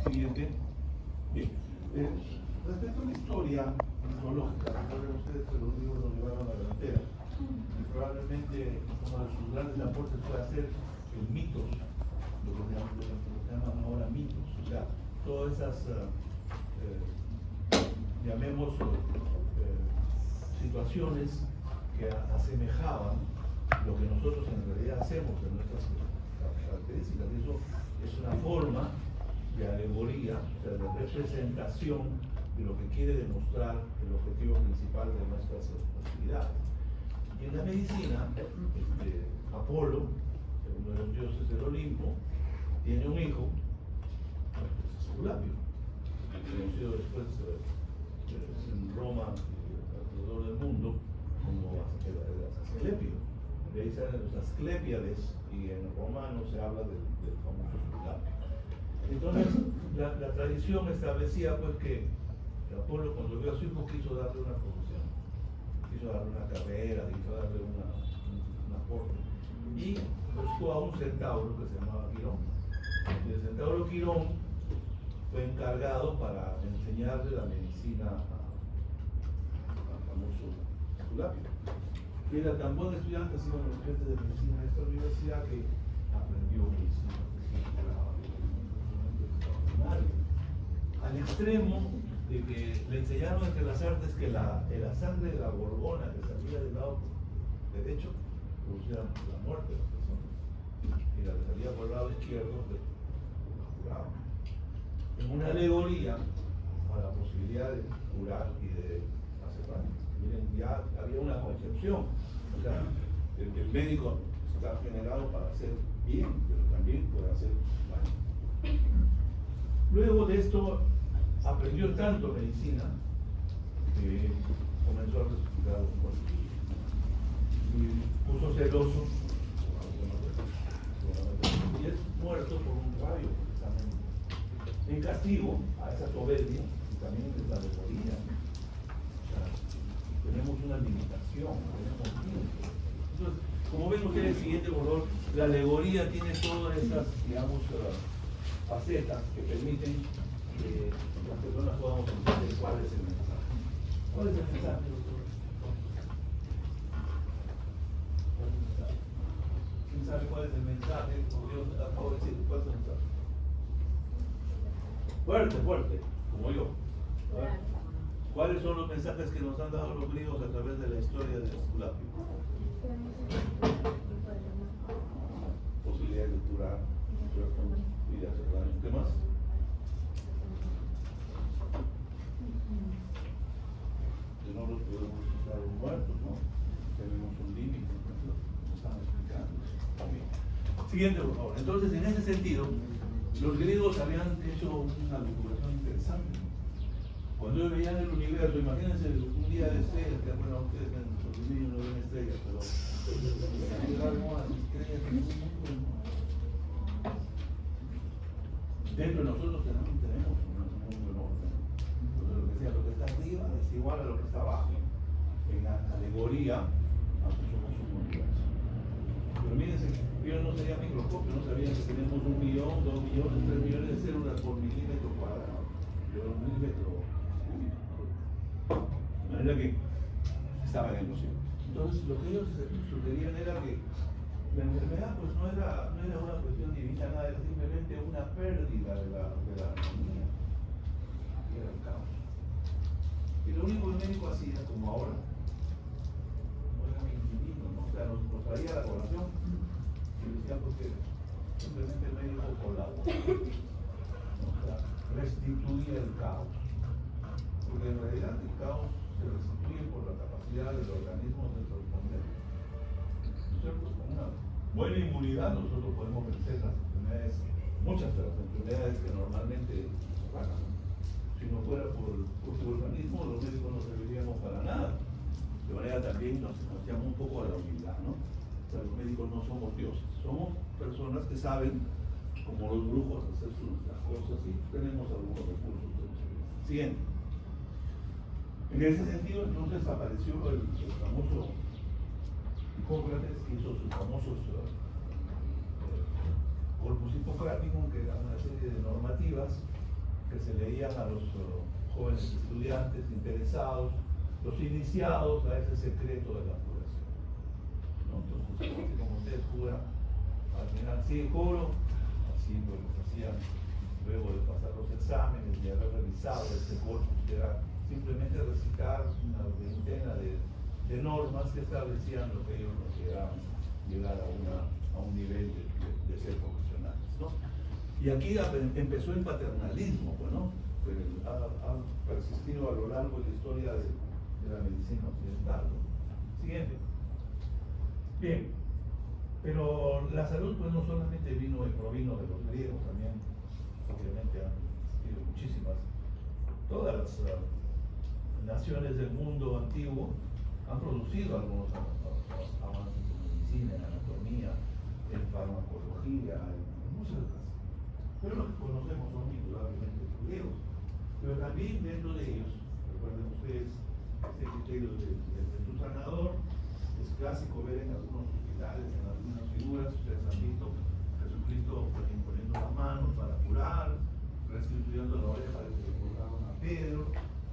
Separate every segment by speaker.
Speaker 1: Siguiente. Bien. Respecto a la historia mitológica, recuerden ustedes que los libros nos llevaron a la delantera. Y probablemente uno de sus grandes aportes pueda ser el mitos, lo que se llaman ahora mitos. O sea, todas esas, llamemos, situaciones que asemejaban lo que nosotros en realidad hacemos en nuestras características. Eso es una forma de alegoría, o sea, de representación de lo que quiere demostrar el objetivo principal de nuestras actividades. Y en la medicina, Apolo, uno de los dioses del Olimpo, tiene un hijo, Esculapio, conocido después en Roma y alrededor del mundo como Asclepio. De ahí salen los Asclepiades y en romano se habla del famoso Esculapio. Entonces, la tradición establecía pues que Apolo, cuando vio a su hijo, quiso darle una profesión, quiso darle una carrera, quiso darle una forma. Y buscó a un centauro que se llamaba Quirón. Y el centauro Quirón fue encargado para enseñarle la medicina al famoso Esculapio. Que era tan buen estudiante, así como los estudiantes de medicina de esta universidad, que aprendió medicina, al extremo de que le enseñaron entre las artes que la sangre de la gorgona que salía del lado derecho producía la muerte de las personas, y la que salía por el lado izquierdo la curaba. En una alegoría a la posibilidad de curar y de hacer daño. Miren, ya había una concepción, o sea, el médico está generado para hacer bien, pero también puede hacer daño. Luego de esto aprendió tanto medicina que comenzó a resucitar los muertos y puso celoso y es muerto por un rayo precisamente, en castigo a esa soberbia y también es la alegoría. O sea, tenemos una limitación, tenemos tiempo. Entonces, como ven ustedes, siguiente color, la alegoría tiene todas esas, digamos, facetas que permiten que las personas podamos entender cuál es el mensaje. ¿Cuál es el mensaje, doctor? ¿Quién sabe cuál es el mensaje? Porque yo acabo de decir, ¿cuál es el mensaje? Fuerte, fuerte, como yo. ¿Cuáles son los mensajes que nos han dado los griegos a través de la historia de Esculapio? Posibilidad de curar, ¿cierto? Y de hacer daño. ¿Qué más? Que no los podemos usar muertos, ¿no? Tenemos un límite, ¿no? Nos están explicando. Bien. Siguiente, por favor. Entonces, en ese sentido, los griegos habían hecho una vinculación interesante. Cuando ellos veían el universo, imagínense un día de estrellas, que bueno, ustedes en los niños no ven estrellas, pero llegaron a las estrellas en un mundo. Dentro de nosotros tenemos un mundo enorme. Entonces, lo que sea, lo que está arriba es igual a lo que está abajo. En la alegoría, nosotros somos un universo. Pero mírense, ellos no serían microscopios, no sabían que tenemos 1 millón, 2 millones, 3 millones de células por milímetro cuadrado. Pero un milímetro cúbico. De manera que estaban en los cielos. Entonces, lo que ellos sugerían era que la enfermedad pues no era una cuestión divina, nada, era simplemente una pérdida de la armonía, que era el caos. Y lo único que el médico hacía, como ahora, no era divino, ¿no? O sea, nos traía la colación y decía pues que simplemente el médico colaboraba, ¿no? O sea, restituía el caos. Porque en realidad el caos se restituye por la capacidad del organismo de responder. Con una buena inmunidad nosotros podemos vencer las enfermedades, muchas de las enfermedades que normalmente nos atacan. Si no fuera por su organismo, los médicos no serviríamos para nada. De manera también nos llama un poco a la humildad, ¿no? O sea, los médicos no somos dioses, somos personas que saben, como los brujos, hacer las cosas y tenemos algunos recursos. Siguiente. En ese sentido, entonces apareció el famoso Hipócrates, que hizo sus famosos corpus hipocráticos, que era una serie de normativas que se leían a los jóvenes estudiantes interesados, los iniciados a ese secreto de la curación, ¿no? Entonces, así como ustedes curan, al final sí curo, así pues les hacían, luego de pasar los exámenes y haber revisado este curso, que era simplemente recitar una veintena de normas que establecían lo que ellos consideraban llegar a un nivel de ser profesionales, ¿no? Y aquí empezó el paternalismo, pues, ¿no? Ha persistido a lo largo de la historia de la medicina occidental, ¿no? Siguiente. Bien, pero la salud pues no solamente provino de los griegos, también obviamente han existido muchísimas. Todas las naciones del mundo antiguo han producido algunos avances en medicina, en anatomía, en farmacología, en muchas cosas. Pero lo que conocemos son indudablemente los griegos. Pero también dentro de ellos, recuerden ustedes, este criterio de tu sanador, es clásico ver en algunos hospitales, en algunas figuras, ustedes han visto Jesucristo pues, imponiendo las manos para curar, restituyendo la oreja de que le colgaron a Pedro,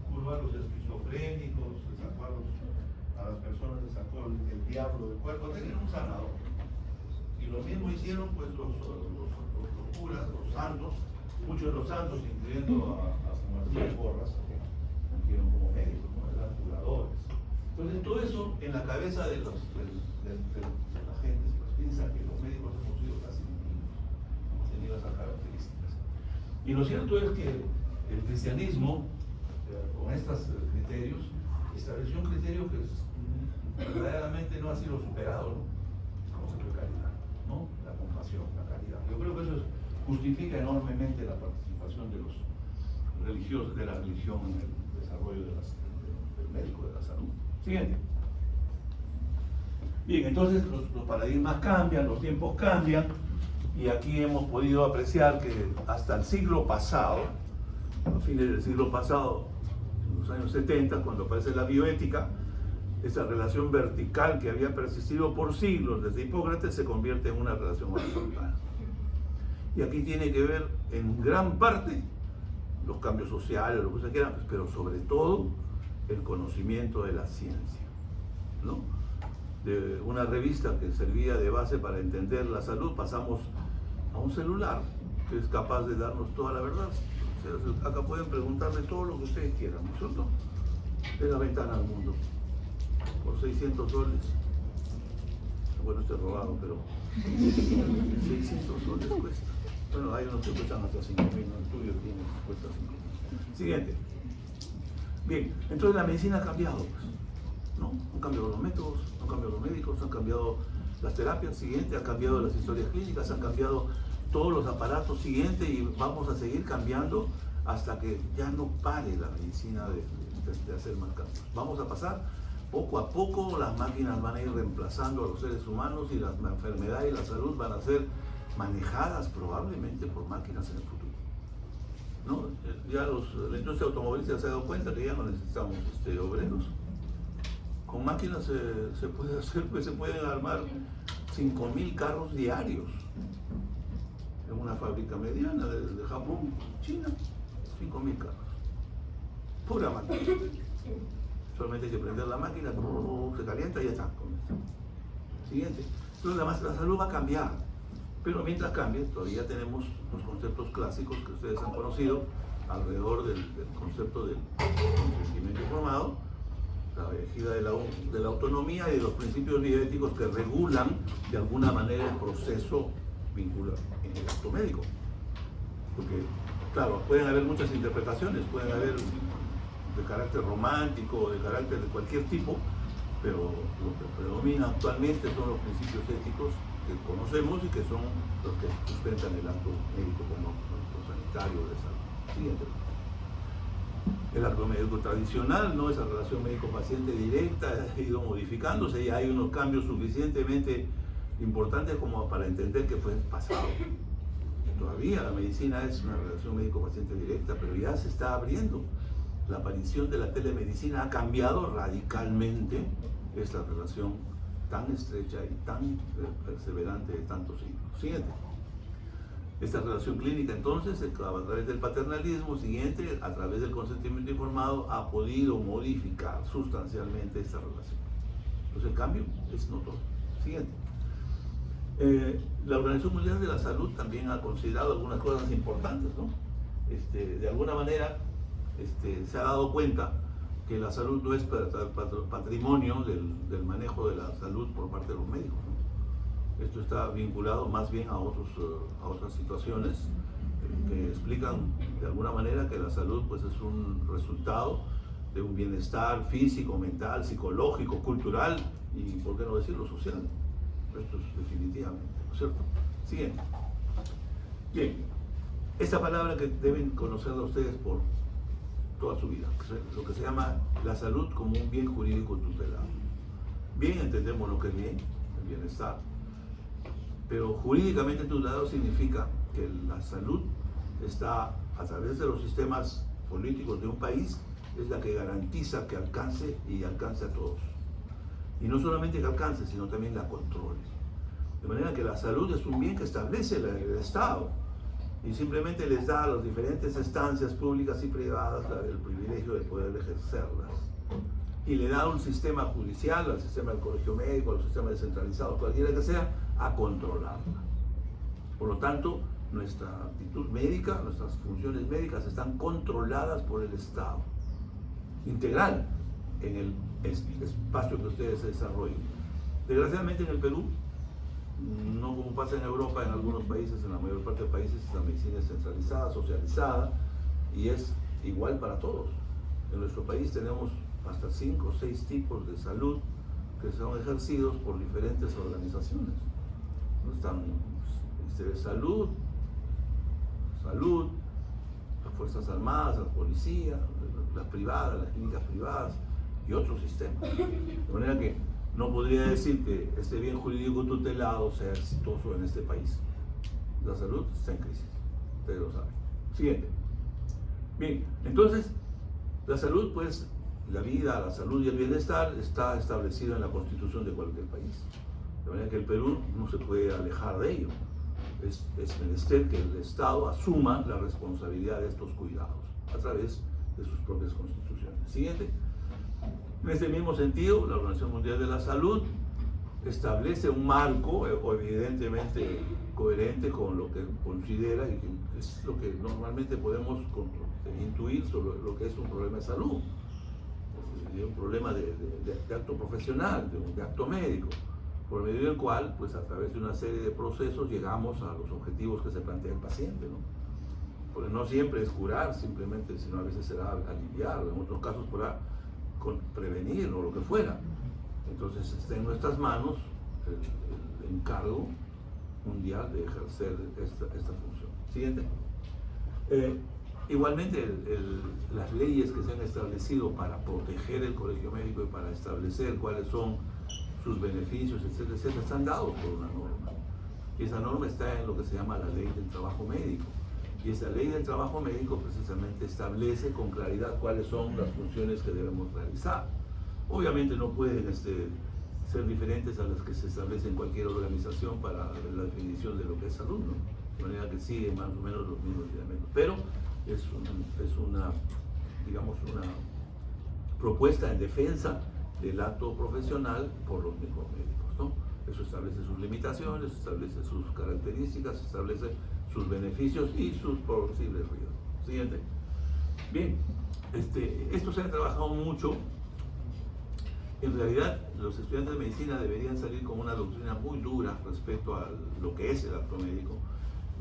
Speaker 1: curó a los esquizofrénicos, a las personas le sacó el diablo del cuerpo, tenían un sanador. Y lo mismo hicieron pues los curas, los santos, muchos de los santos, incluyendo a San Martín de Porras, que fungieron como médicos, como eran curadores. Entonces todo eso en la cabeza de la gente pues piensa que los médicos hemos sido casi divinos, hemos tenido esas características. Y lo cierto es que el cristianismo, con estos criterios, estableció un criterio que verdaderamente no ha sido superado, ¿no? El concepto de caridad, ¿no? La compasión, la caridad. Yo creo que eso justifica enormemente la participación de los religiosos, de la religión en el desarrollo del médico, de la salud. Siguiente. Bien, entonces los paradigmas cambian, los tiempos cambian, y aquí hemos podido apreciar que hasta el siglo pasado, a fines del siglo pasado, en los años 70, cuando aparece la bioética, esa relación vertical que había persistido por siglos desde Hipócrates se convierte en una relación horizontal. Y aquí tiene que ver en gran parte los cambios sociales, lo que se quiera, pero sobre todo el conocimiento de la ciencia, ¿no? De una revista que servía de base para entender la salud, pasamos a un celular que es capaz de darnos toda la verdad. O sea, acá pueden preguntarle todo lo que ustedes quieran, ¿no es cierto? Es la ventana al mundo. Por 600 soles. Bueno, esto es robado, pero 600 soles cuesta. Bueno, hay unos que cuestan hasta 5.000, ¿no? El tuyo tiene, cuesta 5.000. Siguiente. Bien, entonces la medicina ha cambiado, pues, ¿no? Han cambiado los métodos, han cambiado los médicos, han cambiado las terapias, siguiente, han cambiado las historias clínicas, han cambiado todos los aparatos, siguiente, y vamos a seguir cambiando hasta que ya no pare la medicina de hacer más cambios. Vamos a pasar poco a poco, las máquinas van a ir reemplazando a los seres humanos y la enfermedad y la salud van a ser manejadas probablemente por máquinas en el futuro, ¿no? Ya la industria automovilística se ha dado cuenta que ya no necesitamos obreros. Con máquinas se puede hacer, pues se pueden armar 5.000 carros diarios en una fábrica mediana de Japón, China, 5.000 carros, pura máquina. Solamente hay que prender la máquina, se calienta y ya está. Siguiente. Entonces la salud va a cambiar, pero mientras cambie todavía tenemos los conceptos clásicos que ustedes han conocido alrededor del concepto del consentimiento informado, la ejida de la autonomía y de los principios bioéticos que regulan de alguna manera el proceso vinculado en el acto médico. Porque, claro, pueden haber muchas interpretaciones, pueden haber de carácter romántico, de carácter de cualquier tipo, pero lo que predomina actualmente son los principios éticos que conocemos y que son los que sustentan el acto médico como acto sanitario de salud. Siguiente. El acto médico tradicional, ¿no? Esa relación médico-paciente directa ha ido modificándose y hay unos cambios suficientemente importantes como para entender que fue pasado. Todavía la medicina es una relación médico-paciente directa, pero ya se está abriendo. La aparición de la telemedicina ha cambiado radicalmente esta relación tan estrecha y tan perseverante de tantos siglos. Siguiente. Esta relación clínica entonces, a través del paternalismo siguiente, a través del consentimiento informado, ha podido modificar sustancialmente esta relación. Entonces el cambio es notorio. Siguiente. La Organización Mundial de la Salud también ha considerado algunas cosas importantes, ¿no? De alguna manera se ha dado cuenta que la salud no es patrimonio del manejo de la salud por parte de los médicos, ¿no? Esto está vinculado más bien a otras situaciones que explican de alguna manera que la salud pues, es un resultado de un bienestar físico, mental, psicológico, cultural y, por qué no decirlo, social. Esto es definitivamente, ¿no es cierto? Siguiente. Bien, esta palabra que deben conocerla ustedes por toda su vida, lo que se llama la salud como un bien jurídico tutelado. Bien, entendemos lo que es bien, el bienestar, pero jurídicamente tutelado significa que la salud está a través de los sistemas políticos de un país, es la que garantiza que alcance y alcance a todos. Y no solamente que alcance, sino también la controle. De manera que la salud es un bien que establece el Estado y simplemente les da a las diferentes instancias públicas y privadas el privilegio de poder ejercerlas. Y le da un sistema judicial, al sistema del colegio médico, al sistema descentralizado, cualquiera que sea, a controlarla. Por lo tanto, nuestra actitud médica, nuestras funciones médicas están controladas por el Estado, integral en el espacio que ustedes desarrollen. Desgraciadamente en el Perú, no como pasa en Europa, en algunos países, en la mayor parte de países, la medicina es centralizada, socializada y es igual para todos. En nuestro país tenemos hasta 5 o 6 tipos de salud que son ejercidos por diferentes organizaciones. ¿No? Están salud, las Fuerzas Armadas, la policía, las privadas, las clínicas privadas y otros sistemas. De manera que no podría decir que este bien jurídico tutelado sea exitoso en este país. La salud está en crisis, ustedes lo saben. Siguiente. Bien, entonces, la salud, pues, la vida, la salud y el bienestar está establecido en la Constitución de cualquier país. De manera que el Perú no se puede alejar de ello. Es menester que el Estado asuma la responsabilidad de estos cuidados a través de sus propias constituciones. Siguiente. En este mismo sentido, la Organización Mundial de la Salud establece un marco evidentemente coherente con lo que considera y que es lo que normalmente podemos intuir sobre lo que es un problema de salud, un problema de acto profesional, de acto médico, por medio del cual, pues a través de una serie de procesos llegamos a los objetivos que se plantea el paciente, ¿no? Porque no siempre es curar simplemente, sino a veces será aliviar, en otros casos podrá prevenir o lo que fuera. Entonces está en nuestras manos el encargo mundial de ejercer esta función. Siguiente. Igualmente las leyes que se han establecido para proteger el colegio médico y para establecer cuáles son sus beneficios, etcétera, etcétera, están dados por una norma. Y esa norma está en lo que se llama la ley del trabajo médico. Y esa ley del trabajo médico precisamente establece con claridad cuáles son las funciones que debemos realizar. Obviamente no pueden ser diferentes a las que se establecen en cualquier organización para la definición de lo que es salud, ¿no? De manera que siguen más o menos los mismos lineamientos. Pero es una propuesta en defensa del acto profesional por los mismos médicos, ¿no? Eso establece sus limitaciones, establece sus características, establece sus beneficios y sus posibles riesgos. Siguiente. Bien, esto se ha trabajado mucho. En realidad, los estudiantes de medicina deberían salir con una doctrina muy dura respecto a lo que es el acto médico.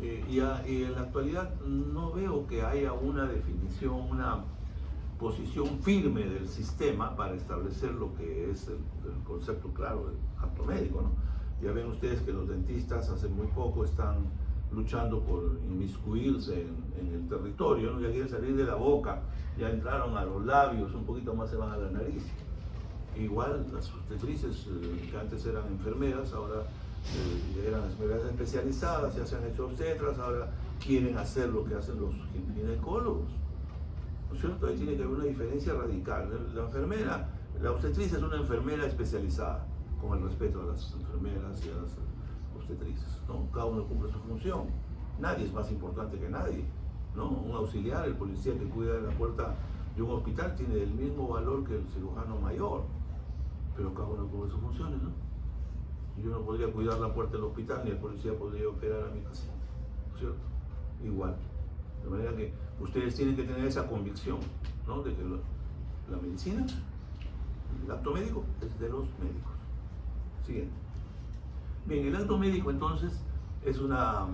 Speaker 1: Y en la actualidad no veo que haya una definición, una posición firme del sistema para establecer lo que es el concepto claro del acto médico, ¿no? Ya ven ustedes que los dentistas hace muy poco están luchando por inmiscuirse en el territorio, ¿no? Ya quieren salir de la boca, ya entraron a los labios, un poquito más se van a la nariz. Igual las obstetrices que antes eran enfermeras, ahora eran enfermeras especializadas, ya se han hecho obstetras, ahora quieren hacer lo que hacen los ginecólogos. ¿No es cierto? Ahí tiene que haber una diferencia radical. La obstetriz es una enfermera especializada, con el respeto a las enfermeras y a las obstetrices, ¿no? Cada uno cumple su función. nadie es más importante que nadie, ¿no? Un auxiliar, el policía que cuida de la puerta de un hospital tiene el mismo valor que el cirujano mayor, pero cada uno cubre sus funciones, ¿no? Yo no podría cuidar la puerta del hospital, ni el policía podría operar a mi casa, ¿no es cierto? Igual. De manera que ustedes tienen que tener esa convicción, ¿no? De que la medicina, el acto médico es de los médicos. Siguiente. Bien, el acto médico entonces es una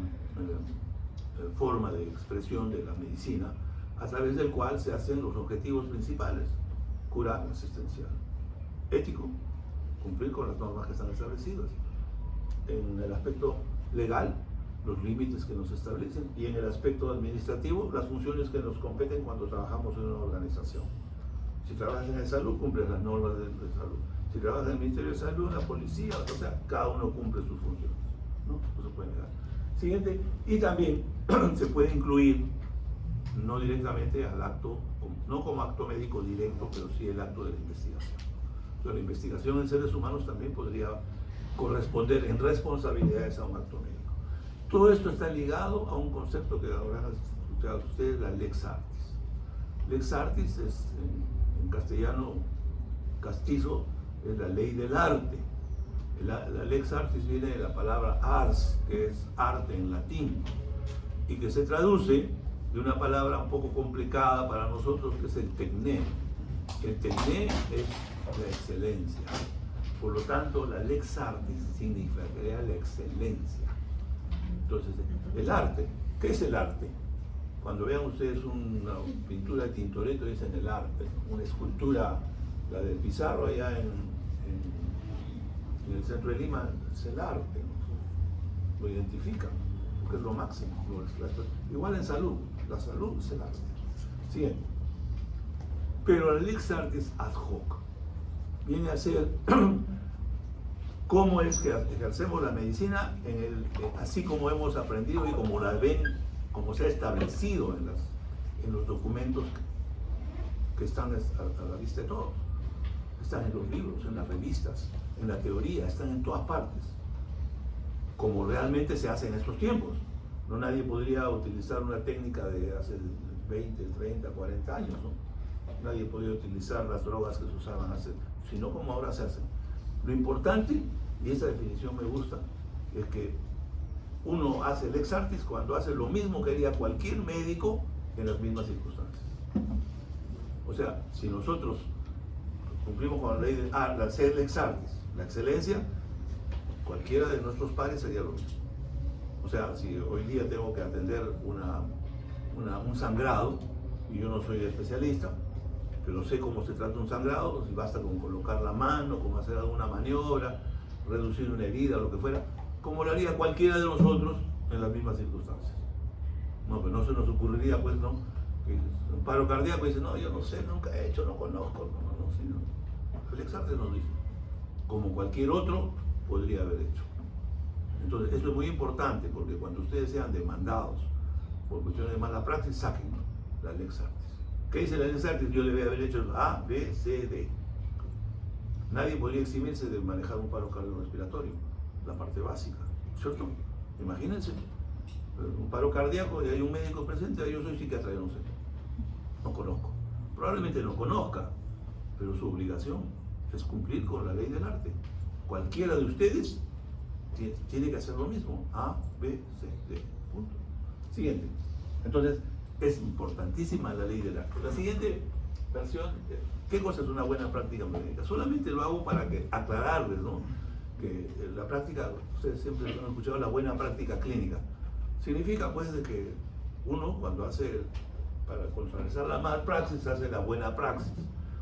Speaker 1: forma de expresión de la medicina a través del cual se hacen los objetivos principales: curar, asistencial, ético, cumplir con las normas que están establecidas, en el aspecto legal, los límites que nos establecen, y en el aspecto administrativo, las funciones que nos competen cuando trabajamos en una organización. Si trabajas en el salud, cumples las normas de salud. Si trabajas en el Ministerio de Salud, en la policía, o sea, cada uno cumple sus funciones, ¿no? No se puede negar. Siguiente, y también se puede incluir, no directamente al acto, no como acto médico directo, pero sí el acto de la investigación. Entonces, la investigación en seres humanos también podría corresponder en responsabilidades a un acto médico. Todo esto está ligado a un concepto que habrán escuchado ustedes, la lex artis. Lex artis es, en castellano castizo, es la ley del arte. La lex artis viene de la palabra ars, que es arte en latín, y que se traduce de una palabra un poco complicada para nosotros, que es el tecné. El tecné es la excelencia. Por lo tanto, la lex artis significaría la excelencia. Entonces, el arte, ¿qué es el arte? Cuando vean ustedes una pintura de Tintoretto, dicen el arte. Una escultura, la del Pizarro allá en el centro de Lima, es el arte, ¿no? Lo identifican, porque es lo máximo. Igual en salud, la salud es el arte. Siguiente. Pero la lex artis ad hoc viene a ser cómo es que ejercemos la medicina así como hemos aprendido y como la ven, como se ha establecido en los documentos que están a la vista de todos. Están en los libros, en las revistas, en la teoría, están en todas partes, como realmente se hace en estos tiempos. No, nadie podría utilizar una técnica de hace 20, 30, 40 años, ¿no? Nadie podría utilizar las drogas que se usaban hace, sino como ahora se hacen. Lo importante, y esa definición me gusta, es que uno hace lex artis cuando hace lo mismo que haría cualquier médico en las mismas circunstancias. O sea, si nosotros cumplimos con la ley de la lex artis, la excelencia, cualquiera de nuestros pares haría lo mismo. O sea, si hoy día tengo que atender un sangrado, y yo no soy especialista, pero sé cómo se trata un sangrado, si basta con colocar la mano, con hacer alguna maniobra, reducir una herida, lo que fuera, como lo haría cualquiera de nosotros en las mismas circunstancias. No, pero no se nos ocurriría, pues, ¿no? Que un paro cardíaco dice, no, yo no sé, nunca he hecho, no conozco, no, sí, no. El lex artis nos dice, como cualquier otro podría haber hecho. Entonces, esto es muy importante, porque cuando ustedes sean demandados por cuestiones de mala praxis, saquen la lex artis. ¿Qué dice la lex artis? Yo debe haber hecho A, B, C, D. Nadie podría eximirse de manejar un paro cardiorrespiratorio, la parte básica, ¿cierto? Imagínense, un paro cardíaco y hay un médico presente, yo soy psiquiatra, yo no sé, no conozco. Probablemente no conozca, pero su obligación es cumplir con la ley del arte. Cualquiera de ustedes tiene que hacer lo mismo, A, B, C, D, punto. Siguiente. Entonces, es importantísima la ley del arte. La siguiente versión, ¿qué cosa es una buena práctica médica? Solamente lo hago para aclararles, ¿no? Que la práctica, ustedes siempre han escuchado la buena práctica clínica. Significa, pues, de que uno, cuando para contrarrestar la mala praxis, hace la buena praxis.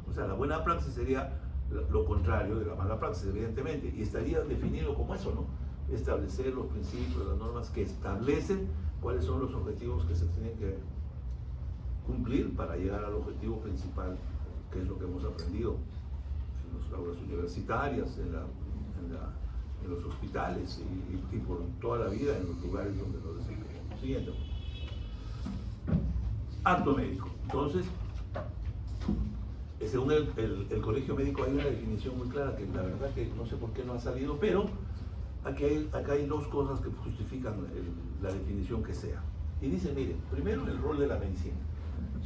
Speaker 1: O sea, la buena praxis sería lo contrario de la mala praxis, evidentemente, y estaría definido como eso, ¿no? Establecer los principios, las normas que establecen cuáles son los objetivos que se tienen que cumplir para llegar al objetivo principal, que es lo que hemos aprendido en las aulas universitarias, en los hospitales y por toda la vida en los lugares donde nos desempeñamos. Siguiente. Acto médico. Entonces, según el Colegio Médico hay una definición muy clara que la verdad que no sé por qué no ha salido, pero acá hay dos cosas que justifican la definición que sea. Y dice, miren, primero el rol de la medicina.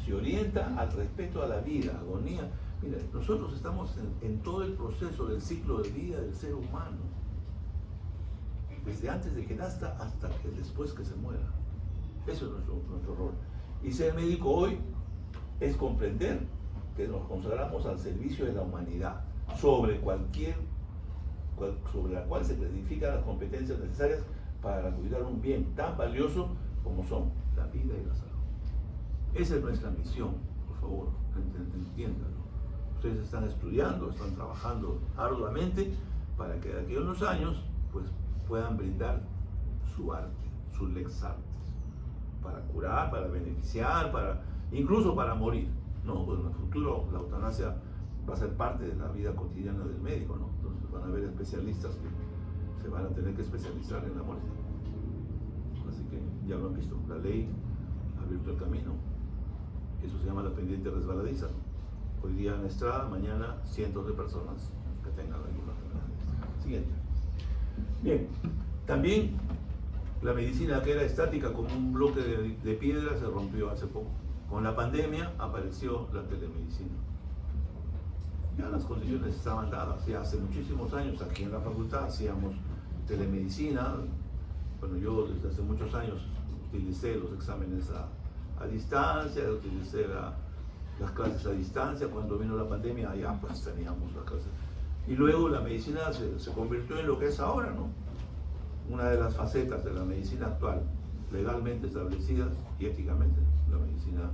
Speaker 1: Se orienta al respeto a la vida, agonía. Mira, nosotros estamos en todo el proceso del ciclo de vida del ser humano. Desde antes de que nazca hasta que después que se muera. Eso es nuestro rol. Y ser médico hoy es comprender que nos consagramos al servicio de la humanidad sobre la cual se clasifican las competencias necesarias para cuidar un bien tan valioso como son la vida y la salud. Esa es nuestra misión, por favor, entiéndanlo. Ustedes están estudiando, están trabajando arduamente para que de aquí a unos años pues, puedan brindar su arte, su lex artis, para curar, para beneficiar, incluso para morir, ¿no? Pues en el futuro la eutanasia va a ser parte de la vida cotidiana del médico, ¿no? Entonces van a haber especialistas que se van a tener que especializar en la muerte. Así que ya lo han visto, la ley ha abierto el camino. Eso se llama la pendiente resbaladiza, ¿no? Hoy día en Estrada, mañana cientos de personas que tengan alguna enfermedad. Siguiente. Bien, también la medicina que era estática como un bloque de piedra se rompió hace poco. Con la pandemia apareció la telemedicina. Ya las condiciones estaban dadas. Ya hace muchísimos años aquí en la facultad hacíamos telemedicina. Bueno, yo desde hace muchos años utilicé los exámenes a distancia, utilicé las clases a distancia. Cuando vino la pandemia ya pues teníamos las clases. Y luego la medicina se convirtió en lo que es ahora, ¿no? Una de las facetas de la medicina actual, legalmente establecidas y éticamente, la medicina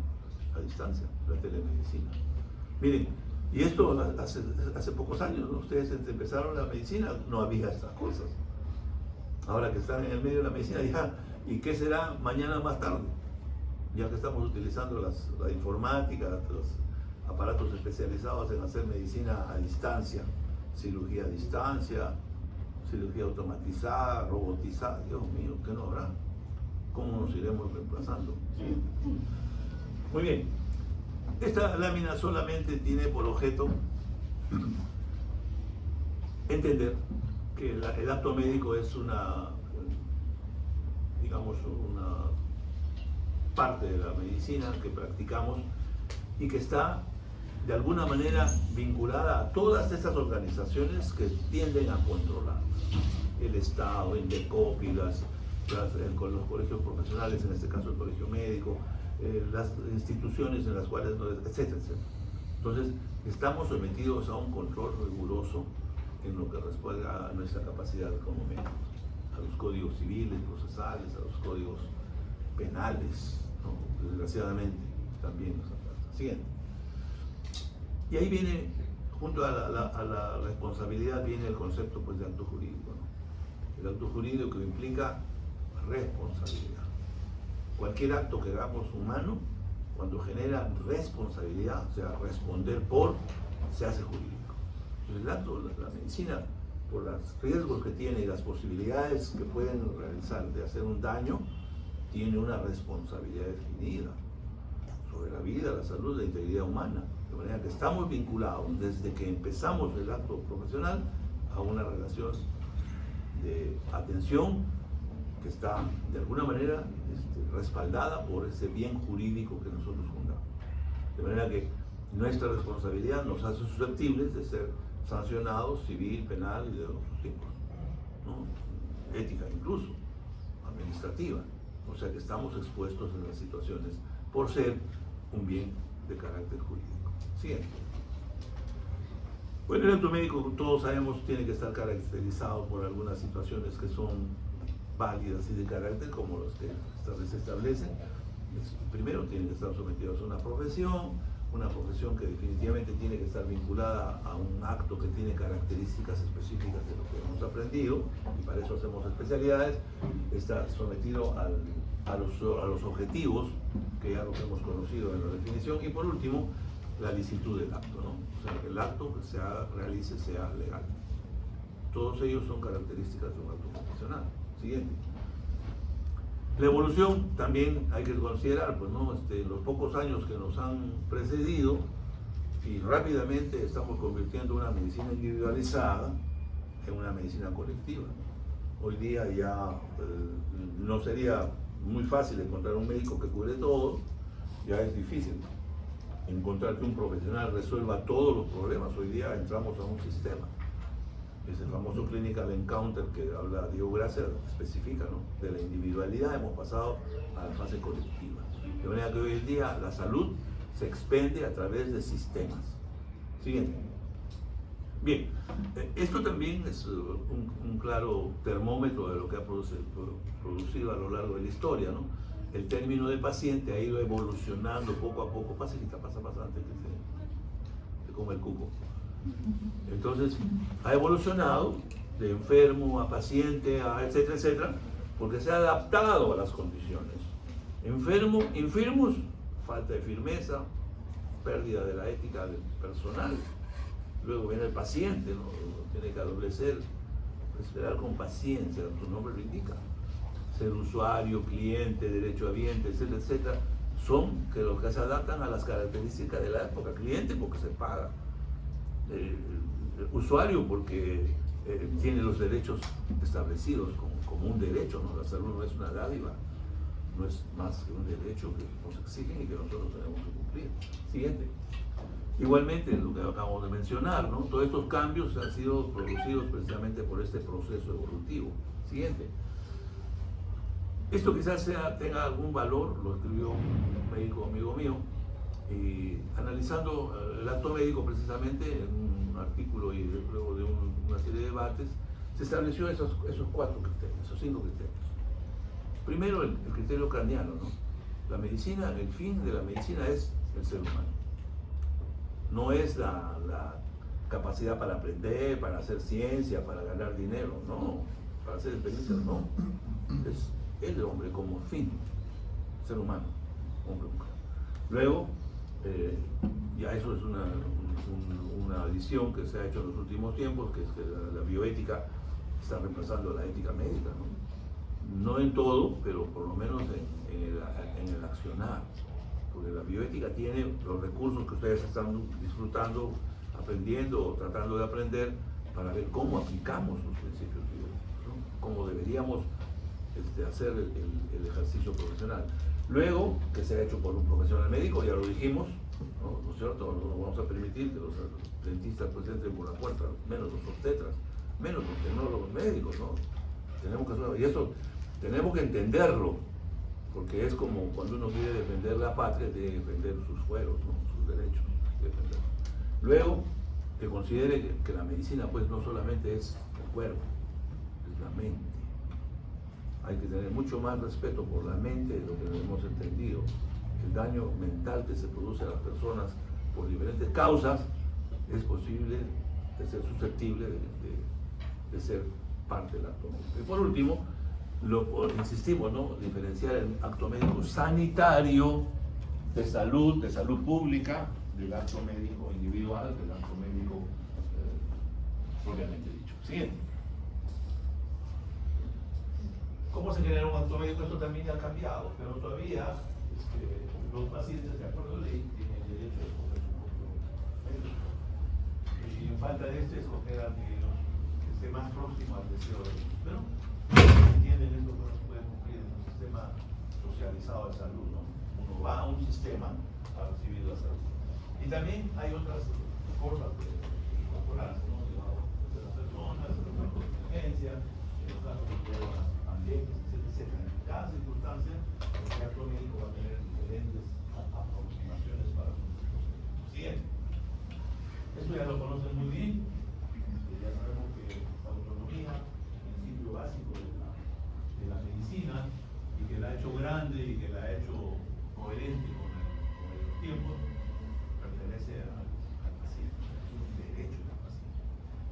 Speaker 1: a distancia, la telemedicina. Miren, y esto hace pocos años, ¿no? Ustedes empezaron la medicina, no había estas cosas. Ahora que están en el medio de la medicina, ya, ¿y qué será mañana más tarde? Ya que estamos utilizando la informática, los aparatos especializados en hacer medicina a distancia, cirugía a distancia, cirugía automatizada, robotizada. Dios mío, ¿qué no habrá? ¿Cómo nos iremos reemplazando? ¿Sí? Muy bien. Esta lámina solamente tiene por objeto entender que el acto médico es una parte de la medicina que practicamos y que está de alguna manera vinculada a todas estas organizaciones que tienden a controlar el Estado, Indecopi, con los colegios profesionales, en este caso el colegio médico, las instituciones en las cuales, etcétera, etcétera. Entonces, estamos sometidos a un control riguroso en lo que responde a nuestra capacidad como médicos, a los códigos civiles, procesales, a los códigos penales, ¿no? Desgraciadamente también nos afecta. Siguiente. Y ahí viene, junto a la responsabilidad, viene el concepto pues, de acto jurídico, ¿no? El acto jurídico que implica responsabilidad. Cualquier acto que hagamos humano, cuando genera responsabilidad, o sea, responder por, se hace jurídico. Entonces el acto, la medicina, por los riesgos que tiene y las posibilidades que pueden realizar de hacer un daño, tiene una responsabilidad definida sobre la vida, la salud, la integridad humana. De manera que estamos vinculados desde que empezamos el acto profesional a una relación de atención que está de alguna manera respaldada por ese bien jurídico que nosotros fundamos. De manera que nuestra responsabilidad nos hace susceptibles de ser sancionados civil, penal y de otros tipos, ¿no? Ética incluso, administrativa. O sea que estamos expuestos en las situaciones por ser un bien de carácter jurídico. Siguiente. Bueno, el acto médico, todos sabemos, tiene que estar caracterizado por algunas situaciones que son válidas y de carácter, como los que se establecen. Primero, tienen que estar sometidos a una profesión que definitivamente tiene que estar vinculada a un acto que tiene características específicas de lo que hemos aprendido, y para eso hacemos especialidades. Está sometido a los objetivos, que ya los hemos conocido en la definición, y por último, la licitud del acto, ¿no? O sea, que el acto que se realice sea legal. Todos ellos son características de un acto profesional. Siguiente. La evolución también hay que considerar, pues, ¿no? Los pocos años que nos han precedido, y rápidamente estamos convirtiendo una medicina individualizada en una medicina colectiva. Hoy día ya no sería muy fácil encontrar un médico que cure todo, ya es difícil encontrar que un profesional resuelva todos los problemas. Hoy día entramos a un sistema. Es el famoso clinical encounter que habla Diego Gracia, especifica, ¿no? De la individualidad hemos pasado a la fase colectiva. De manera que hoy en día la salud se expende a través de sistemas. Siguiente. Bien, esto también es un claro termómetro de lo que ha producido a lo largo de la historia, ¿no? El término de paciente ha ido evolucionando poco a poco. Pasa antes que se come el cuco. Entonces, ha evolucionado de enfermo a paciente, a etcétera, etcétera, porque se ha adaptado a las condiciones. Enfermos, falta de firmeza, pérdida de la ética personal. Luego viene el paciente, ¿no? Tiene que adormecer, esperar con paciencia, su nombre lo indica. Ser usuario, cliente, derechohabiente, etcétera, etcétera, son los que se adaptan a las características de la época. Cliente porque se paga. Usuario porque tiene los derechos establecidos como un derecho, ¿no? La salud no es una dádiva, no es más que un derecho que nos exigen y que nosotros tenemos que cumplir. Siguiente. Igualmente, lo que acabamos de mencionar, ¿no? Todos estos cambios han sido producidos precisamente por este proceso evolutivo. Siguiente. Esto quizás tenga algún valor, lo escribió un médico amigo mío, y analizando el acto médico precisamente en un artículo y luego de una serie de debates, se estableció esos 4 criterios, esos 5 criterios. Primero, el criterio craniano, ¿no? La medicina, el fin de la medicina es el ser humano. No es la capacidad para aprender, para hacer ciencia, para ganar dinero, no. Para hacer experiencias, no. Es el hombre como fin, ser humano, hombre, mujer. Luego, ya eso es una adición que se ha hecho en los últimos tiempos, que es que la bioética está reemplazando a la ética médica, ¿no? No en todo, pero por lo menos en el accionar, porque la bioética tiene los recursos que ustedes están disfrutando, aprendiendo o tratando de aprender para ver cómo aplicamos los principios bioéticos, ¿no? Cómo deberíamos hacer el ejercicio profesional. Luego, que se ha hecho por un profesional médico, ya lo dijimos, ¿no es cierto? No vamos a permitir que los dentistas pues entren por la puerta, menos los obstetras, menos los tecnólogos médicos, ¿no? Tenemos que hacerlo, y eso tenemos que entenderlo, porque es como cuando uno quiere defender la patria, tiene que defender sus fueros, ¿no? Sus derechos, defenderlos. Luego, que considere que la medicina pues no solamente es el cuerpo, es la mente. Hay que tener mucho más respeto por la mente de lo que hemos entendido. El daño mental que se produce a las personas por diferentes causas es posible de ser susceptible de ser parte del acto médico. Y por último, insistimos, ¿no? Diferenciar el acto médico sanitario de salud pública, del acto médico individual, del acto médico propiamente dicho. Siguiente. ¿Cómo se genera un acto médico? Esto también ha cambiado, pero todavía los pacientes de acuerdo a la ley tienen derecho a escoger su propio médico. Y en falta de escoger a aquellos que esté más próximo al deseo de ellos. Pero entienden esto que no se puede cumplir en un sistema socializado de salud, ¿no? Uno va a un sistema a recibir la salud. Y también hay otras cosas que incorporarse, ¿no? De las personas, de los casos de emergencia, en los casos de problemas ambientes, etcétera. En cada circunstancia, el acto médico va a tener diferentes aproximaciones para sus dispositivos. Siguiente. Esto ya lo conocen muy bien. Ya sabemos que la autonomía, principio básico de la medicina, y que la ha hecho grande y que la ha hecho coherente con el tiempo, pertenece al paciente, es un derecho del paciente.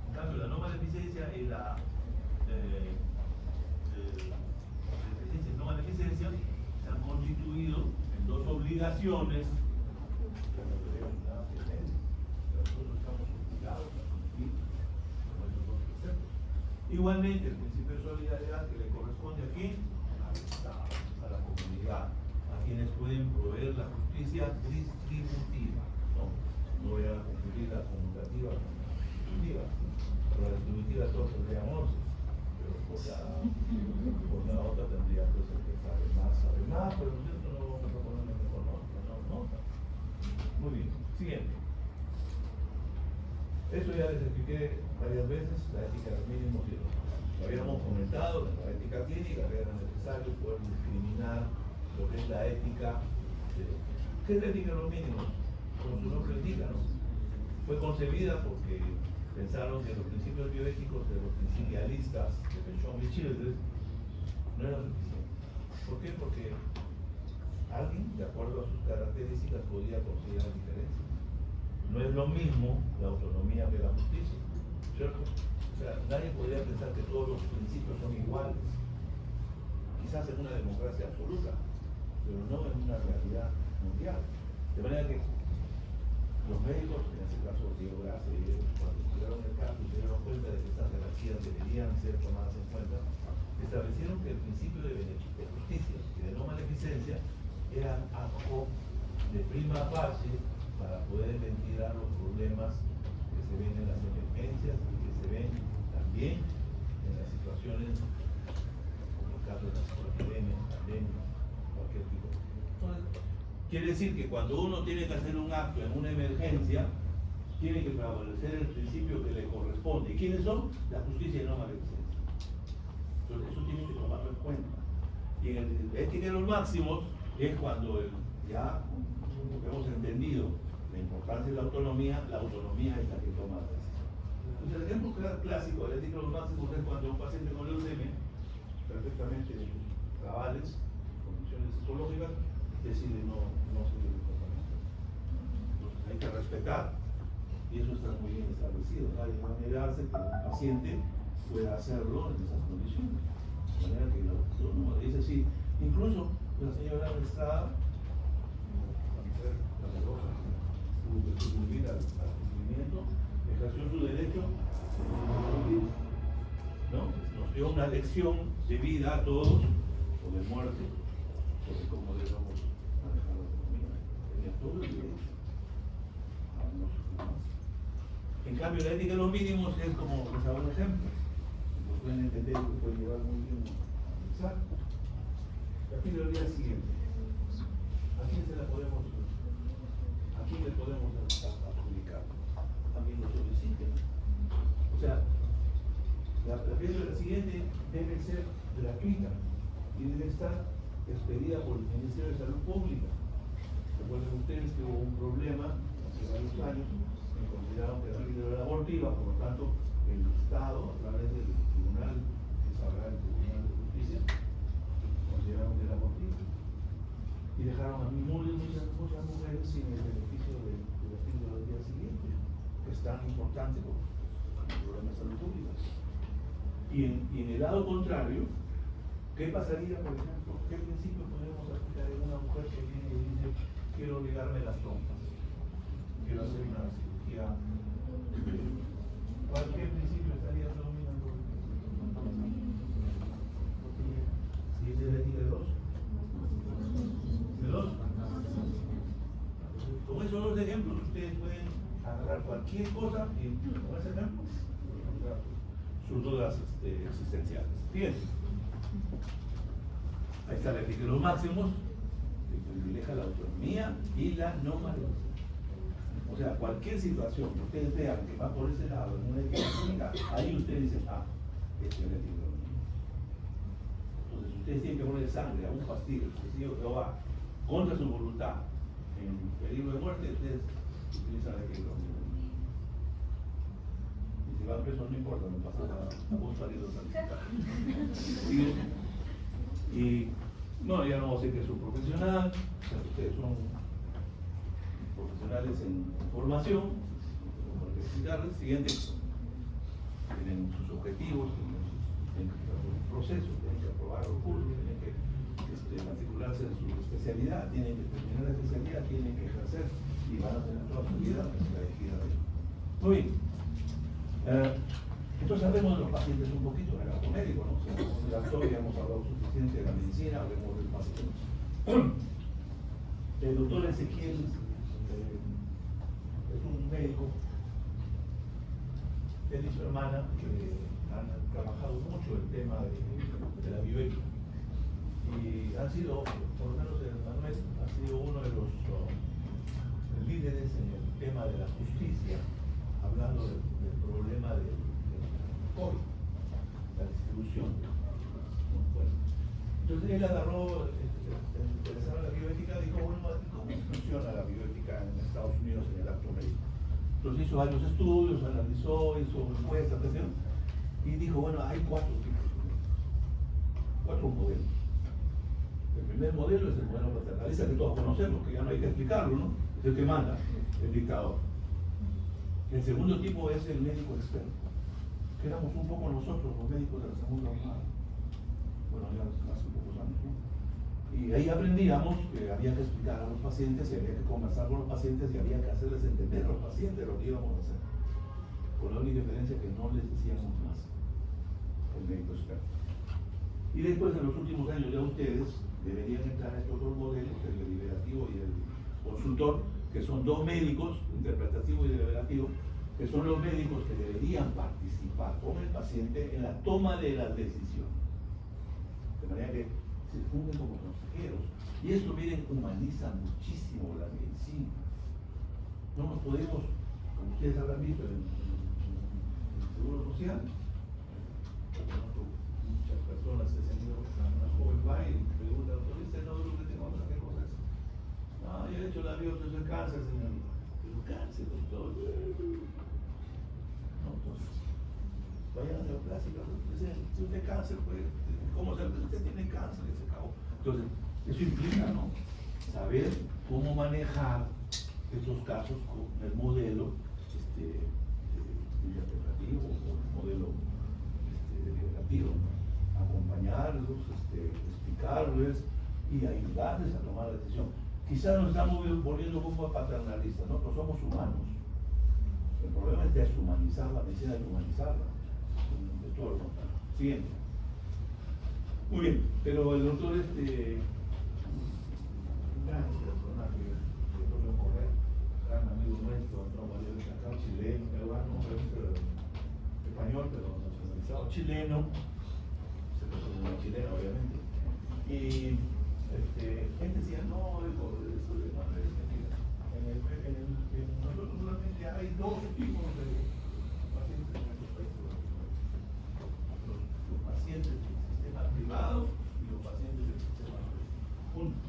Speaker 1: En cambio, la no maleficencia y la no maleficencia se han constituido en 2 obligaciones que nos debemos dar presente. Nosotros estamos obligados a cumplir con estos 2 preceptos. Igualmente, el principio de solidaridad que le corresponde a quién? Al Estado, a la comunidad, a quienes pueden proveer la justicia distributiva. No voy a confundir la conmutativa con la distributiva. Pero la distributiva todos tendrían 11. pero por la otra tendría pues el que sabe más, pero nosotros no vamos a ponerle mejor nota. Muy bien, siguiente. Eso ya les expliqué varias veces, la ética de los mínimos y los máximos. Lo habíamos comentado en la ética clínica, que era necesario poder discriminar lo que es la ética. ¿Qué es la ética de los mínimos? Como su nombre indica, ¿no? Fue concebida porque pensaron que los principios bioéticos de los principialistas de Benjamin y Childress no eran suficientes. ¿Por qué? Porque alguien, de acuerdo a sus características, podía considerar diferencias. No es lo mismo la autonomía que la justicia, ¿cierto? O sea, nadie podría pensar que todos los principios son iguales. Quizás en una democracia absoluta, pero no en una realidad mundial. De manera que los médicos, en este caso Diego Gracia y ellos, cuando estudiaron el caso y se dieron cuenta de que estas jerarquías deberían ser tomadas en cuenta, establecieron que el principio de justicia y de no maleficencia eran algo de prima facie para poder ventilar los problemas que se ven en las emergencias y que se ven también en las situaciones, como el caso de las epidemias, pandemias, cualquier tipo. Entonces, quiere decir que cuando uno tiene que hacer un acto en una emergencia, tiene que prevalecer el principio que le corresponde. ¿Y quiénes son? La justicia y no maleficencia. Entonces, eso tiene que tomarlo en cuenta. Y en el ética de los máximos es cuando ya hemos entendido la importancia de la autonomía es la que toma la decisión. Entonces, el ejemplo clásico de la ética de los máximos es cuando un paciente con leucemia, perfectamente en sus cabales, condiciones psicológicas, decide no seguir el tratamiento. Entonces, hay que respetar, y eso está muy bien establecido. Nadie va a negarse que un paciente pueda hacerlo en esas condiciones. De manera que uno dice sí. Incluso la señora Estrada, la mujer, la rosa, tuvo que sucumbir al sufrimiento, ejerció su derecho a vivir, ¿no? Nos dio una lección de vida a todos, o de muerte, sobre cómo debemos manejar la economía. Tenía todo el derecho a no sufrir más. En cambio, la ética de los mínimos es como, les hago un ejemplo, lo pueden entender y lo pueden llevar muy bien a pensar. La teoría siguiente. ¿A quién se la podemos, a quién le podemos adjudicar? También lo soliciten. O sea, la teoría siguiente debe ser gratuita y debe estar expedida por el Ministerio de Salud Pública. Recuerden ustedes que hubo un problema hace varios años, que consideraron que la vida era abortiva, por lo tanto, el Estado, a través del Tribunal, que sabrá el Tribunal de Justicia, consideraron que era abortiva. Y dejaron a muchas mujeres sin el beneficio de la píldora del día siguiente, que es tan importante como el problema de salud pública. Y en el lado contrario, ¿qué pasaría, por ejemplo? ¿Qué principio podemos aplicar en una mujer que viene y dice, quiero ligarme las trompas, quiero hacer una cirugía? ¿Cualquier principio estaría dominando? Si es de la ética de dos. ¿De dos? Con esos dos ejemplos ustedes pueden agarrar cualquier cosa y con ese ejemplo sus dudas existenciales. Fíjense. Ahí está la ética de los máximos, que privilegia la autonomía y la no maleficencia. O sea, cualquier situación que ustedes vean que va por ese lado en una ética clínica, ahí ustedes dicen, esto es la ética de los máximos. Entonces, ustedes tienen que poner sangre a un fastidio, que si yo va contra su voluntad, en peligro de muerte, ustedes utilizan la ética de los máximos. Y si van presos no importa, no pasa nada, a vos salir de solicitar. Y no, ya no vamos a decir que es un profesional, o sea, ustedes son profesionales en formación, por explicarles, siguiente, tienen sus objetivos, tienen que hacer un proceso, tienen que aprobar los cursos, tienen que matricularse en su especialidad, tienen que terminar la especialidad, tienen que ejercer y van a tener toda su vida elegida de ello. Muy bien. Entonces hablemos de los pacientes un poquito en el campo médico, ¿no? O sea, de la historia hemos hablado suficiente de la medicina, hablemos del paciente. El doctor Ezequiel es un médico. Él y su hermana han trabajado mucho el tema de la bioética. Y han sido, por lo menos en Manuel, ha sido uno de los líderes en el tema de la justicia, hablando del problema del COVID, la distribución. Bueno, entonces él agarró, interesado en la bioética, dijo, bueno, ¿cómo funciona la bioética en Estados Unidos en el acto médico? Entonces hizo varios estudios, analizó, hizo encuestas, y dijo, bueno, hay 4 tipos, 4 modelos. El primer modelo es el modelo paternalista, que todos conocemos, que ya no hay que explicarlo, ¿no? Es el que manda, el dictador. El segundo tipo es el médico experto, que éramos un poco nosotros, los médicos de la Segunda Armada. Bueno, ya hace pocos años, ¿no? Y ahí aprendíamos que había que explicar a los pacientes, y había que conversar con los pacientes, y había que hacerles entender a los pacientes lo que íbamos a hacer. Con la única diferencia que no les decíamos más, el médico experto. Y después, en los últimos años, ya ustedes deberían entrar a estos 2 modelos, el deliberativo y el consultor, que son 2 médicos, interpretativo y deliberativo, que son los médicos que deberían participar con el paciente en la toma de las decisiones. De manera que se funden como consejeros. Y esto, miren, humaniza muchísimo la medicina. No nos podemos, como ustedes habrán visto en el Seguro Social, muchas personas se han ido a una joven va y pregunta, doctor, ¿este no es lo que tengo otra? ¿Qué cosa es? No, yo he hecho la biopsia del cáncer, señorita. Pero cáncer, doctor. No, entonces, vayan a la neoclásica, si usted cáncer, pues, ¿cómo sabe que usted tiene cáncer? Que se acabó. Entonces, eso implica, ¿no? Saber cómo manejar estos casos con el modelo interpretativo o el modelo deliberativo, acompañarlos, explicarles y ayudarles a tomar la decisión. Quizás nos estamos volviendo un poco paternalistas, nosotros somos humanos. El problema es deshumanizar la medicina, deshumanizarla. Es todo lo contrario. Siguiente. Muy bien, pero el doctor un gran personaje, el doctor Morel, gran amigo nuestro, Antonio María de Cacao, chileno, peruano, español, pero nacionalizado chileno, se nacionalizó chileno, obviamente. Y él decía, no, eso de madre es mentira. Nosotros solamente hay 2 tipos de pacientes en nuestro país. Los pacientes del sistema privado y los pacientes del sistema público.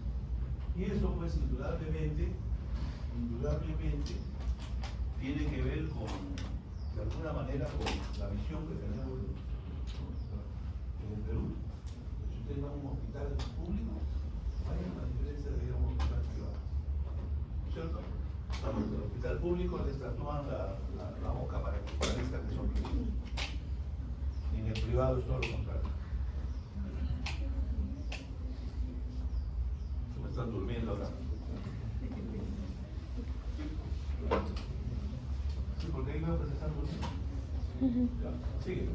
Speaker 1: Y eso, pues, indudablemente, tiene que ver con, de alguna manera, con la visión que tenemos en el Perú. Si ustedes van a un hospital público, hay una diferencia de ir a un hospital privado. ¿Cierto? En el hospital público les tatúan la boca para que parezca que son niños. Y en el privado es todo lo contrario. Se me están durmiendo ahora. Sí, porque ahí veo que se están durmiendo. Ya, sigue.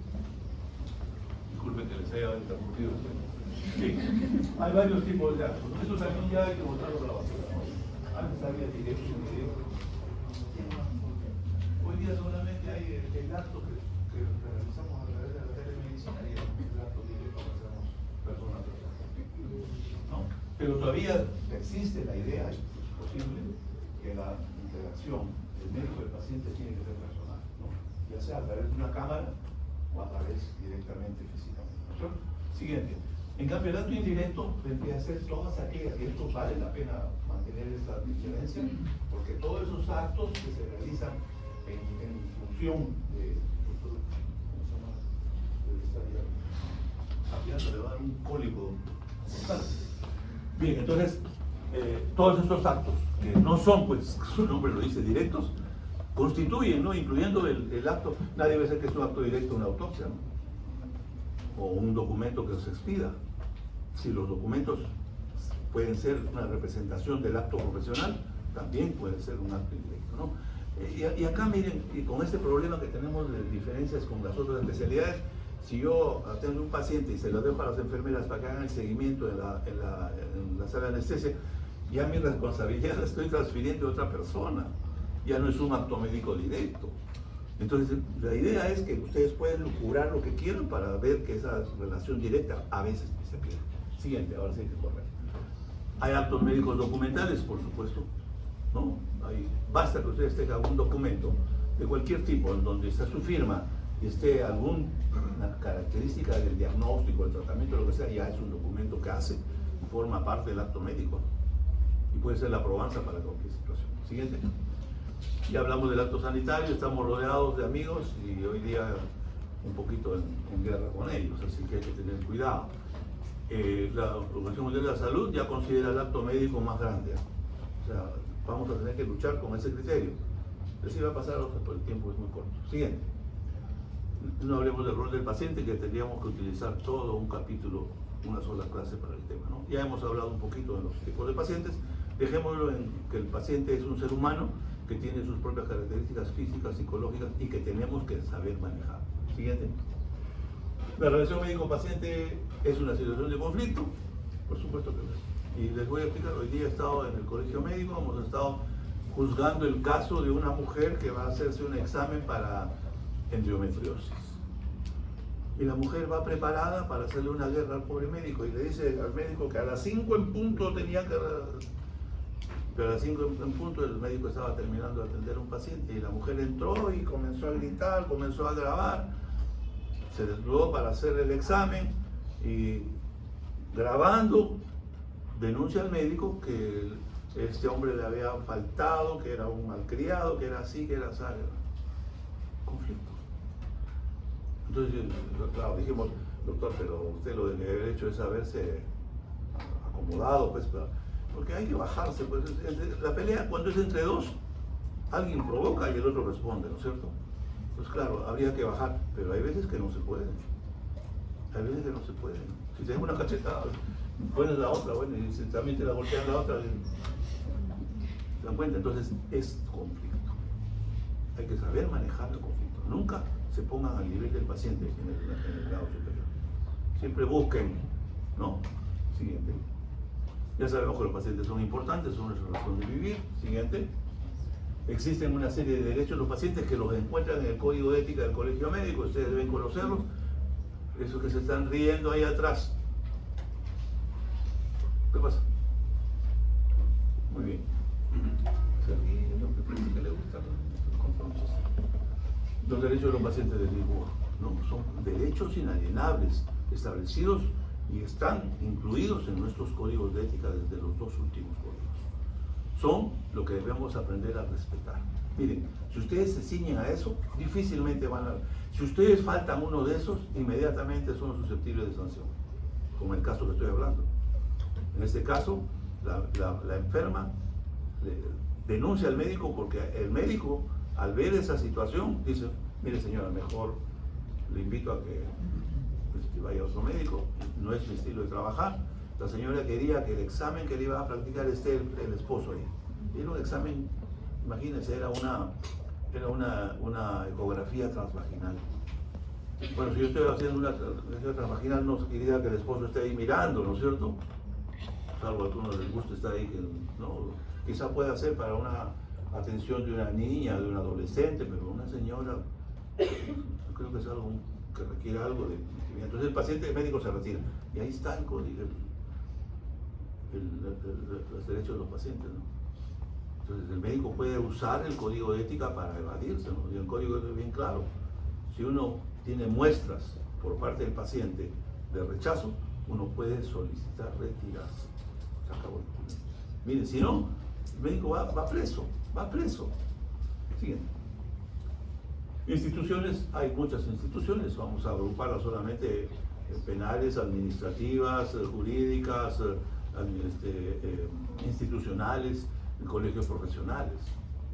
Speaker 1: Disculpen que les haya interrumpido. Sí, hay varios tipos de actos. Eso también ya hay que botarlo a la basura. Antes había directos y indirectos. Hoy día solamente hay el acto que realizamos a través de la telemedicina y el acto directo que hacemos persona a persona. ¿No? Pero todavía existe la idea, es posible, que la interacción del médico y del paciente tiene que ser personal, ¿no? Ya sea a través de una cámara o a través directamente físicamente, ¿no? Siguiente. En cambio, el acto indirecto vendría a ser todas aquellas, y esto vale la pena mantener esta diferencia, porque todos esos actos que se realizan en función de, ¿cómo se llama? Le va a dar un cólico. Bien, entonces, todos estos actos, que no son, pues, su nombre lo dice, directos, constituyen, ¿no? Incluyendo el acto, nadie va a decir que es un acto directo de una autopsia, ¿no? O un documento que se expida. Si los documentos pueden ser una representación del acto profesional, también puede ser un acto indirecto, ¿no? Y acá miren, y con este problema que tenemos de diferencias con las otras especialidades, si yo atiendo a un paciente y se lo dejo a las enfermeras para que hagan el seguimiento en la sala de anestesia, ya mi responsabilidad la estoy transfiriendo a otra persona, ya no es un acto médico directo. Entonces, la idea es que ustedes pueden curar lo que quieran para ver que esa relación directa a veces se pierde. Siguiente, ahora sí hay que correr. Hay actos médicos documentales, por supuesto, ¿no? Basta que ustedes tengan un documento de cualquier tipo en donde está su firma y esté alguna característica del diagnóstico, del tratamiento, lo que sea, ya es un documento que hace y forma parte del acto médico y puede ser la probanza para cualquier situación. Siguiente. Ya hablamos del acto sanitario, estamos rodeados de amigos y hoy día un poquito en guerra con ellos, así que hay que tener cuidado. La Organización Mundial de la Salud ya considera el acto médico más grande. O sea, vamos a tener que luchar con ese criterio. Así va a pasar, porque el tiempo es muy corto. Siguiente. No hablemos del rol del paciente, que tendríamos que utilizar todo un capítulo, una sola clase para el tema, ¿no? Ya hemos hablado un poquito de los tipos de pacientes. Dejémoslo en que el paciente es un ser humano que tiene sus propias características físicas, psicológicas y que tenemos que saber manejar. Siguiente. La relación médico-paciente es una situación de conflicto, por supuesto que es. Y les voy a explicar, hoy día he estado en el colegio médico, hemos estado juzgando el caso de una mujer que va a hacerse un examen para endometriosis. Y la mujer va preparada para hacerle una guerra al pobre médico y le dice al médico que a las 5 en punto tenía que... Pero a las 5 en punto el médico estaba terminando de atender a un paciente y la mujer entró y comenzó a gritar, comenzó a grabar, se desnudó para hacer el examen y grabando denuncia al médico que este hombre le había faltado, que era un malcriado, que era así, que era así. Conflicto. Entonces, claro, dijimos, doctor, pero usted lo debe haber hecho es haberse acomodado, pues, porque hay que bajarse, pues, la pelea cuando es entre dos, alguien provoca y el otro responde, ¿no es cierto? Entonces, claro, habría que bajar, pero hay veces que no se puede. Hay veces que no se puede. Si tienes una cachetada, pones la otra, bueno, y si también te la golpean la otra, ¿se dan cuenta? Entonces, es conflicto. Hay que saber manejar el conflicto. Nunca se pongan al nivel del paciente en el grado superior. Siempre busquen, ¿no? Siguiente. Ya sabemos que los pacientes son importantes, son nuestra razón de vivir. Siguiente. Existen una serie de derechos de los pacientes que los encuentran en el Código de Ética del Colegio Médico, ustedes deben conocerlos. Esos que se están riendo ahí atrás. ¿Qué pasa? Muy bien. Se ríe, ¿no? Me parece que le gustan estos compromisos. Los derechos de los pacientes de Lisboa, ¿no? Son derechos inalienables, establecidos y están incluidos en nuestros códigos de ética desde los dos últimos códigos. Son lo que debemos aprender a respetar. Miren, si ustedes se ciñen a eso, difícilmente van a... Si ustedes faltan uno de esos, inmediatamente son susceptibles de sanción, como el caso que estoy hablando. En este caso, la enferma denuncia al médico porque el médico, al ver esa situación, dice, mire señora, mejor le invito a que vaya a otro médico, no es mi estilo de trabajar. La señora quería que el examen que le iba a practicar esté el esposo ahí. Era un examen, imagínense, era una ecografía transvaginal. Bueno, si yo estoy haciendo una ecografía transvaginal, no quería que el esposo esté ahí mirando, ¿no es cierto? Salvo a algunos les gusta estar ahí, que no, quizá pueda ser para una atención de una niña, de un adolescente, pero una señora, creo que es algo que requiere algo de intimidad. Entonces el paciente, el médico se retira. Y ahí está el código, los derechos de los pacientes, ¿no? Entonces el médico puede usar el código de ética para evadirse, ¿no? Y el código es bien claro. Si uno tiene muestras por parte del paciente de rechazo, uno puede solicitar retirarse. Se acabó el problema. Miren, si no, el médico va preso. Siguiente. Instituciones, hay muchas instituciones, vamos a agruparlas solamente penales, administrativas, jurídicas, institucionales, colegios profesionales.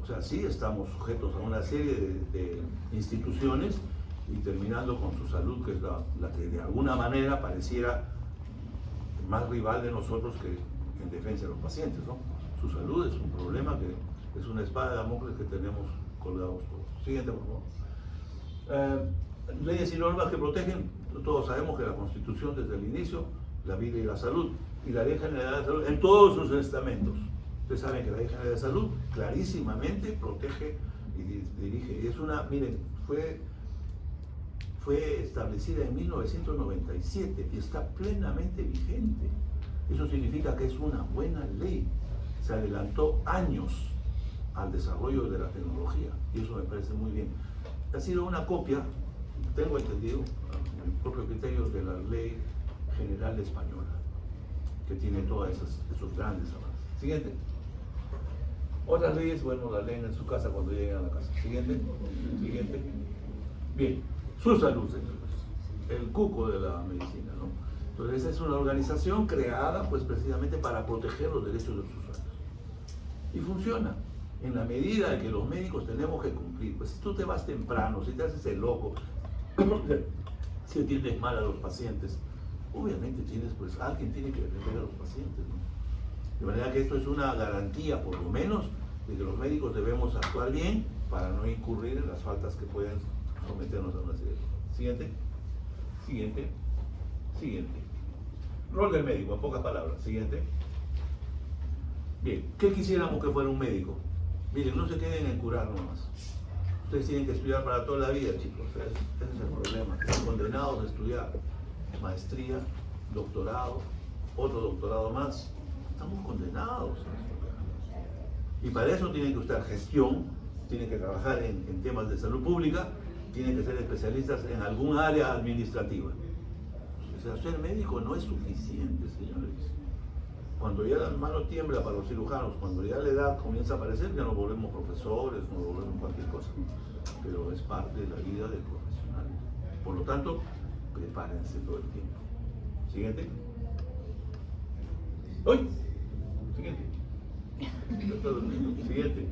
Speaker 1: O sea, sí estamos sujetos a una serie de instituciones y terminando con su salud, que es la que de alguna manera pareciera más rival de nosotros que en defensa de los pacientes, ¿no? Su salud es un problema que es una espada de Damocles que tenemos colgados todos. Siguiente, por favor. Leyes y normas que protegen, todos sabemos que la Constitución desde el inicio, la vida y la salud, y la Ley General de Salud en todos sus estamentos. Ustedes saben que la Ley General de Salud clarísimamente protege y dirige. Es una, miren, fue establecida en 1997 y está plenamente vigente. Eso significa que es una buena ley. Se adelantó años al desarrollo de la tecnología y eso me parece muy bien. Ha sido una copia, tengo entendido, a mi propio criterio, de la Ley General Española, que tiene todos esos grandes avances. Siguiente. Otras leyes, bueno, las leen en su casa cuando lleguen a la casa. Siguiente. Siguiente. Bien. Su salud, señores. El cuco de la medicina, ¿no? Entonces es una organización creada pues precisamente para proteger los derechos de los usuarios. Y funciona en la medida en que los médicos tenemos que cumplir. Pues si tú te vas temprano, si te haces el loco, si atiendes mal a los pacientes, obviamente pues alguien tiene que atender a los pacientes, ¿no? De manera que esto es una garantía, por lo menos, de que los médicos debemos actuar bien para no incurrir en las faltas que pueden someternos a una serie de cosas. Siguiente. Siguiente. Siguiente. Rol del médico, en pocas palabras. Siguiente. Bien, ¿qué quisiéramos que fuera un médico? Miren, no se queden en curar nomás. Ustedes tienen que estudiar para toda la vida, chicos. Ese es el problema. Están condenados a estudiar maestría, doctorado, otro doctorado más. Estamos condenados a estudiar. Y para eso tienen que usar gestión, tienen que trabajar en temas de salud pública, tienen que ser especialistas en algún área administrativa. O sea, ser médico no es suficiente, señores. Cuando ya la mano tiembla para los cirujanos, cuando ya la edad comienza a aparecer, ya nos volvemos profesores, nos volvemos cualquier cosa. Pero es parte de la vida del profesional. Por lo tanto, prepárense todo el tiempo. Siguiente. ¡Uy! Siguiente. Siguiente.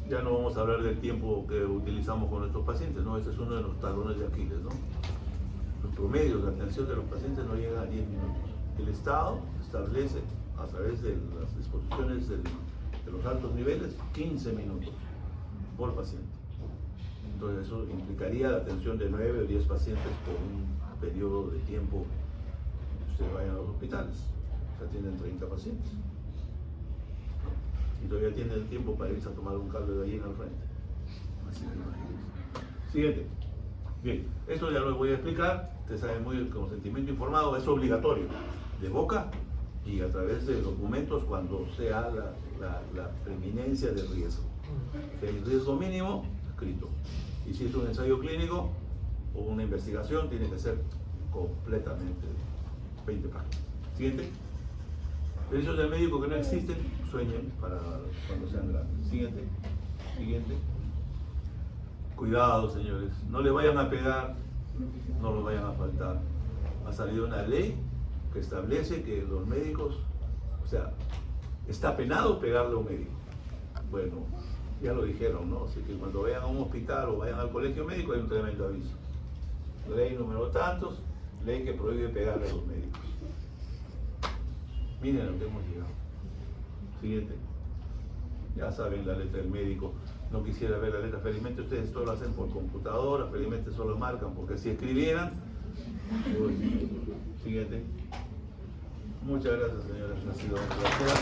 Speaker 1: Ya no vamos a hablar del tiempo que utilizamos con nuestros pacientes, ¿no? Ese es uno de los talones de Aquiles, ¿no? Los promedios de atención de los pacientes no llegan a 10 minutos. El Estado establece, a través de las disposiciones de los altos niveles, 15 minutos por paciente. Entonces eso implicaría la atención de 9 o 10 pacientes por un periodo de tiempo que ustedes vayan a los hospitales. Se atienden 30 pacientes. Y todavía tienen el tiempo para irse a tomar un caldo de gallina al frente. Así que imagínense. Siguiente. Bien, esto ya lo voy a explicar. Ustedes saben muy bien que el consentimiento informado es obligatorio, de boca y a través de documentos cuando sea la preeminencia del riesgo. Si hay riesgo mínimo, escrito. Y si es un ensayo clínico o una investigación, tiene que ser completamente 20 páginas. Siguiente. Derechos del médico que no existen, sueñen para cuando sean grandes. Siguiente. Siguiente. Cuidado, señores. No le vayan a pegar, no los vayan a faltar. Ha salido una ley que establece que los médicos, o sea, está penado pegarle a un médico. Bueno, ya lo dijeron, ¿no? Así que cuando vayan a un hospital o vayan al colegio médico hay un tremendo aviso. Ley número tantos, ley que prohíbe pegarle a los médicos. Miren a lo que hemos llegado. Siguiente. Ya saben la letra del médico. No quisiera ver la letra. Felizmente ustedes todo lo hacen por computadora, felizmente solo marcan, porque si escribieran... Uy. Siguiente. Muchas gracias, señores. Ha sido un placer.